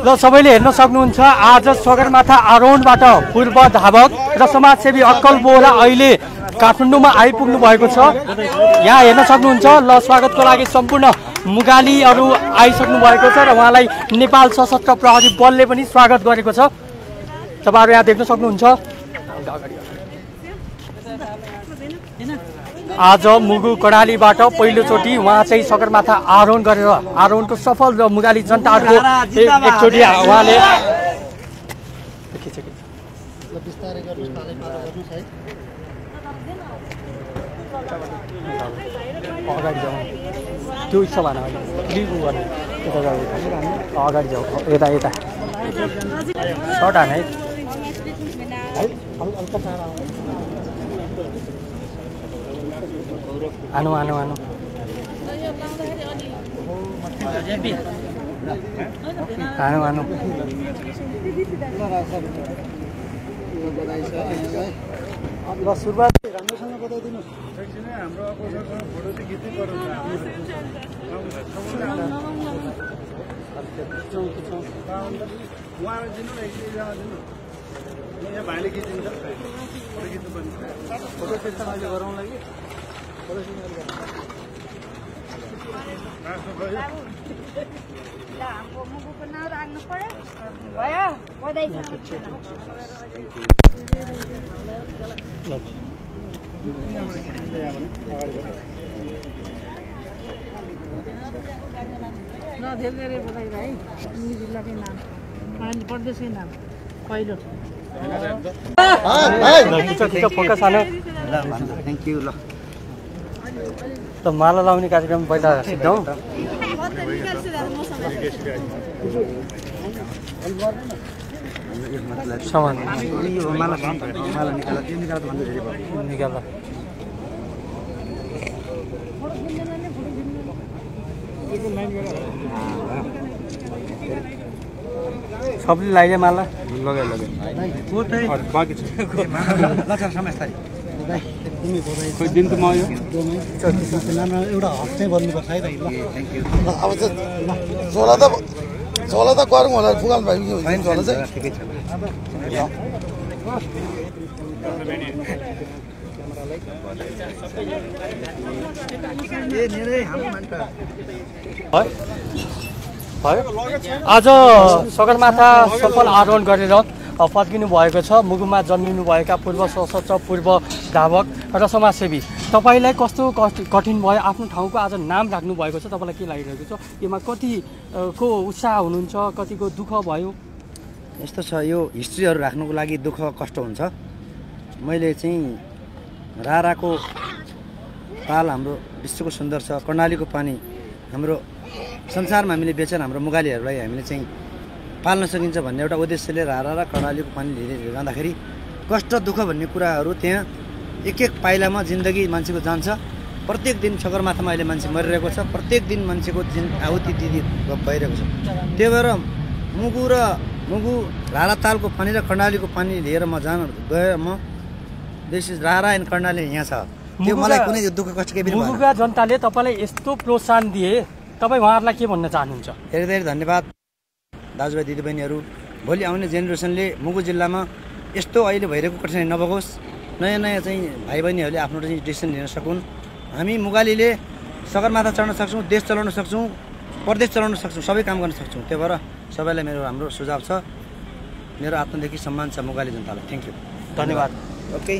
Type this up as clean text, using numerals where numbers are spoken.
ल सबैले हेर्न सक्नुहुन्छ आज सगरमाथा आरोहणबाट पूर्व धावक र समाजसेवी अक्कल बोहरा अहिले काठमाडौँमा आइपुग्नु भएको छ। यहाँ हेर्न सक्नुहुन्छ। ल स्वागतको लागि सम्पूर्ण मुगालीहरू आइसक्नु भएको छ र उहाँलाई नेपाल सशस्त्र प्रहरी बलले पनि स्वागत गरेको छ। तपाईहरु यहाँ देख्न सक्नुहुन्छ। आज मुगु कर्णालीबाट पहिलोचोटि उहाँ चाहिँ सगरमाथा आरोहण गरेर आरोहणको सफल र मुगाली जनताको एकचोटि उहाँले अगाडि जाउँ त्यो इच्छा भएन अगाडि जाउँ यता यता सर्ट हाने आनु आनु आनु आनु आनु ल सुरुवात राम्रोसँग बताइदिनु। हाम्रो अपोजिटसँग फोटो चाहिँ खिच्नै पर्छ। उहाँलाई दिनु न एकजना दिनु। यहाँ भाइले खिचिन्छ फोटो खिच्नु पर्ने फोटो सेक्सन अहिले गराउँ लागि फोटो सेक्सन हाम्रो मुगुको नाम राख्नु पर्यो भयो बधाई छ। ल धेरै धेरै बधाई भाइ। मुगु जिल्लाकै नाम पानी प्रदेशकै नाम पहिलो फोकस हाल्नु। Thank you. ल त माला लाउने कार्यक्रम पहिला सिक्छौँ। सामान माला निकाल निकाल सबले लगाइदिए माला लगाइ बाँकी छ दिन त म एउटा हक चाहिँ भन्नुपर्छ है भाइ। ल थ्याङ्क यू। अब चाहिँ झोला त गरौँ होला फुगाल भाइ झोला चाहिँ ठिकै छ। आज सगरमाथा सफल आरोहण गरेर फर्किनु भएको छ। मुगुमा जन्मिनुभएका पूर्व सशस्त्र पूर्व धावक र समाजसेवी तपाईँलाई कस्तो कठिन भयो आफ्नो ठाउँको आज नाम राख्नु भएको छ। तपाईँलाई के लागिरहेको छ? यसमा कतिको उत्साह हुनुहुन्छ, कतिको दुःख भयो? यस्तो छ, यो हिस्ट्रीहरू राख्नुको लागि दुःख कष्ट हुन्छ। मैले चाहिँ राराको ताल हाम्रो विश्वको सुन्दर छ, कर्णालीको पानी हाम्रो संसारमा हामीले बेचेर हाम्रो मुगालीहरूलाई हामीले चाहिँ पाल्न सकिन्छ भन्ने एउटा उद्देश्यले रारा र कर्णालीको पानी लिएर जाँदाखेरि कष्ट दुःख भन्ने कुराहरू त्यहाँ एक एक पाइलामा जिन्दगी मान्छेको जान्छ। प्रत्येक दिन सगरमाथामा अहिले मान्छे मरिरहेको छ, प्रत्येक दिन मान्छेको आहुति दिदी भइरहेको छ। त्यही भएर मुगु रारा तालको पानी र कर्णालीको पानी लिएर म गएँ। म दिस इज रारा एन्ड कर्णाली यहाँ छ। त्यो मलाई कुनै दुःख कष्ट केही पनि मुगुका जनताले तपाईँलाई यस्तो प्रोत्साहन दिए, तपाईँ उहाँहरूलाई के भन्न चाहनुहुन्छ? धेरै धेरै धन्यवाद दाजुभाइ दिदीबहिनीहरू। भोलि आउने जेनेरेसनले मुगु जिल्लामा यस्तो अहिले भइरहेको कठिनाइ नभओस्। नयाँ नयाँ चाहिँ भाइ बहिनीहरूले आफ्नो चाहिँ डिसिसन लिन सकुन्। हामी मुगालीले सगरमाथा चढ्न सक्छौँ, देश चलाउन सक्छौँ, प्रदेश चलाउन सक्छौँ, सबै काम गर्न सक्छौँ। त्यही भएर सबैलाई मेरो हाम्रो सुझाव छ, मेरो आत्मदेखि सम्मान छ मुगाली जनतालाई। थ्याङ्क यू, धन्यवाद। ओके।